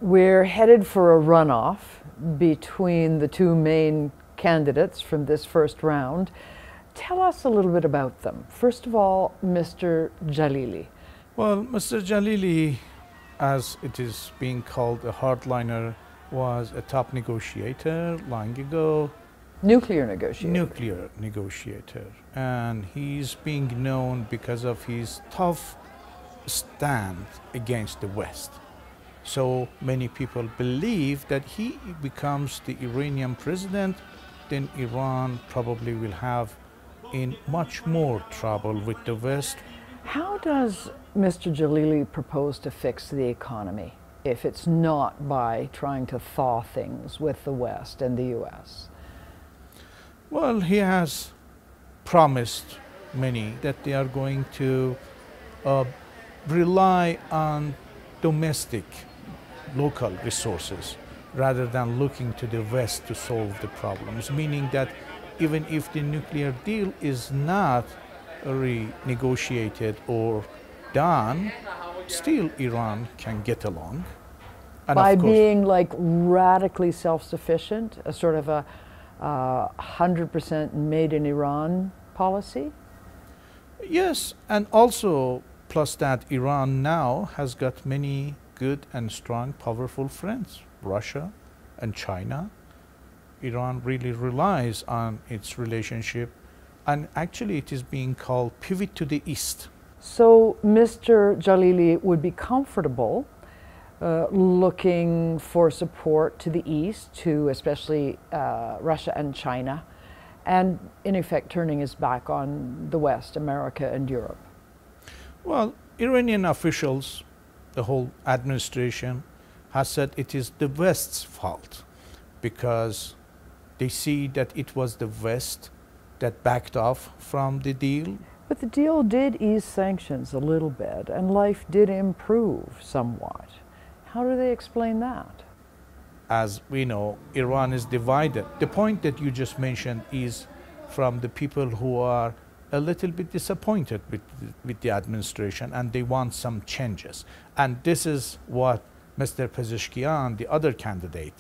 We're headed for a runoff between the two main candidates from this first round. Tell us a little bit about them. First of all, Mr. Jalili. Well, Mr. Jalili, as it is being called, a hardliner, was a top negotiator long ago. Nuclear negotiator. Nuclear negotiator. And he's being known because of his tough stand against the West. So many people believe that he becomes the Iranian president, then Iran probably will have in much more trouble with the West. How does Mr. Jalili propose to fix the economy if it's not by trying to thaw things with the West and the U.S.? Well, he has promised many that they are going to rely on domestic, local resources rather than looking to the West to solve the problems, meaning that even if the nuclear deal is not renegotiated or done, still Iran can get along. And by being like radically self-sufficient, a sort of a 100% made in Iran policy? Yes, and also plus that Iran now has got many good and strong, powerful friends, Russia and China. Iran really relies on its relationship, and actually it is being called pivot to the East. So Mr. Jalili would be comfortable looking for support to the East, to especially Russia and China, and in effect turning his back on the West, America and Europe. Well, Iranian officials, the whole administration, has said it is the West's fault because they see that it was the West that backed off from the deal. But the deal did ease sanctions a little bit, and life did improve somewhat. How do they explain that? As we know, Iran is divided. The point that you just mentioned is from the people who are a little bit disappointed with the administration, and they want some changes. And this is what Mr. Pezeshkian, the other candidate,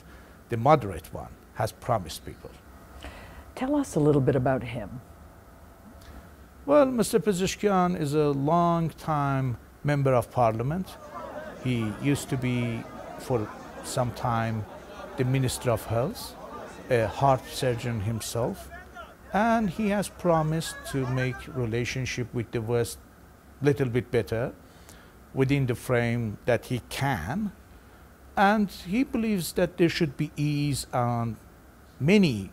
the moderate one, has promised people. Tell us a little bit about him. Well, Mr. Pezeshkian is a long-time member of parliament. He used to be, for some time, the Minister of Health, a heart surgeon himself, and he has promised to make relationship with the West a little bit better within the frame that he can, and he believes that there should be ease on many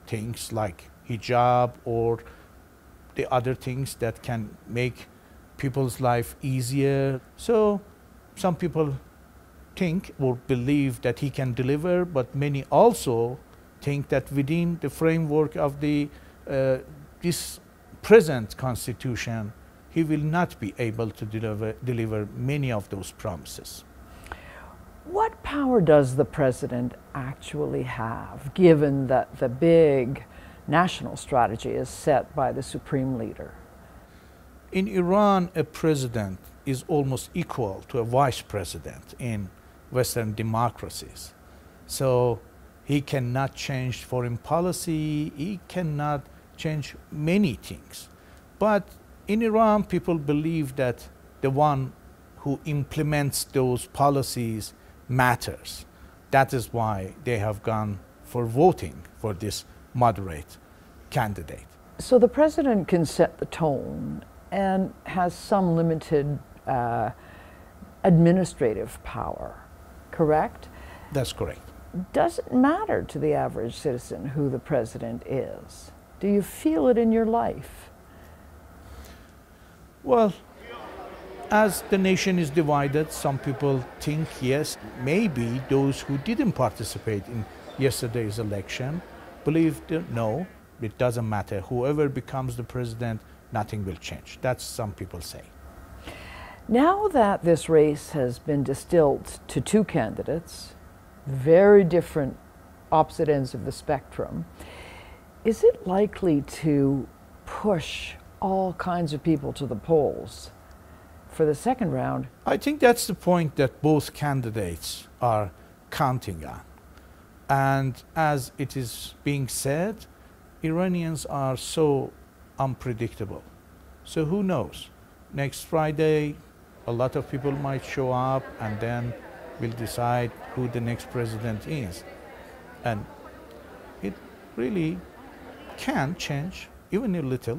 things like hijab or the other things that can make people's life easier. So some people think or believe that he can deliver, but many also think that within the framework of the this present constitution, he will not be able to deliver many of those promises. What power does the president actually have, given that the big national strategy is set by the supreme leader? In Iran, a president is almost equal to a vice president in Western democracies. So he cannot change foreign policy, he cannot change many things. But in Iran, people believe that the one who implements those policies matters. That is why they have gone for voting for this moderate candidate. So the president can set the tone and has some limited administrative power, correct? That's correct. Does it matter to the average citizen who the president is? Do you feel it in your life? Well, as the nation is divided, some people think, yes, maybe those who didn't participate in yesterday's election believe that no, it doesn't matter. Whoever becomes the president, nothing will change. That's some people say. Now that this race has been distilled to two candidates, very different opposite ends of the spectrum, is it likely to push all kinds of people to the polls for the second round. I think that's the point that both candidates are counting on. And as it is being said, Iranians are so unpredictable. So who knows? Next Friday, a lot of people might show up and then we'll decide who the next president is. And it really can change, even a little,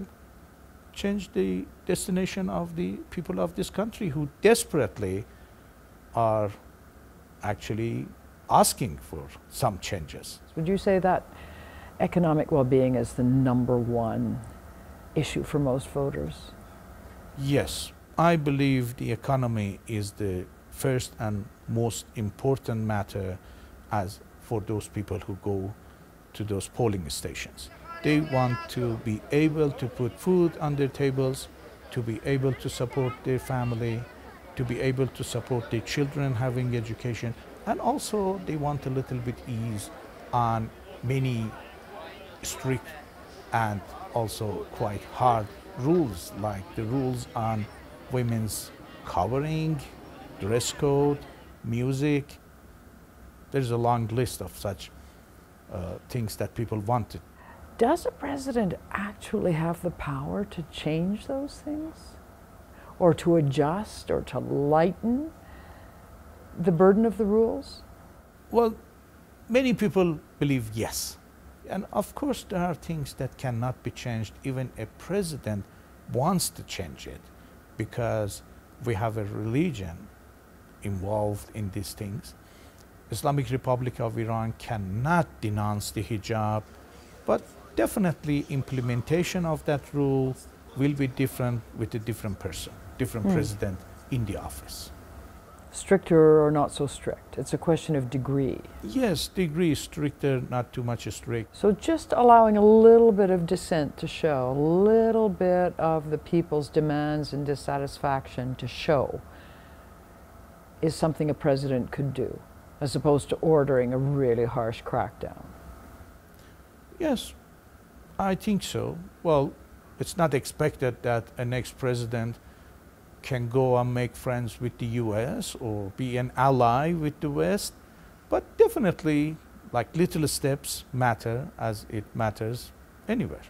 change the destination of the people of this country who desperately are actually asking for some changes. Would you say that economic well-being is the #1 issue for most voters? Yes, I believe the economy is the first and most important matter as for those people who go to those polling stations. They want to be able to put food on their tables, to be able to support their family, to be able to support their children having education, and also they want a little bit ease on many strict and also quite hard rules, like the rules on women's covering, dress code, music. There's a long list of such things that people wanted. Does a president actually have the power to change those things? Or to adjust or to lighten the burden of the rules? Well, many people believe yes. And of course there are things that cannot be changed. Even a president wants to change it because we have a religion involved in these things. Islamic Republic of Iran cannot denounce the hijab, but definitely implementation of that rule will be different with a different person, different president in the office. Stricter or not so strict? It's a question of degree. Yes, degree stricter, not too much strict. So just allowing a little bit of dissent to show, a little bit of the people's demands and dissatisfaction to show, is something a president could do, as opposed to ordering a really harsh crackdown. Yes, I think so. Well, it's not expected that a next president can go and make friends with the US or be an ally with the West, but definitely like little steps matter as it matters anywhere.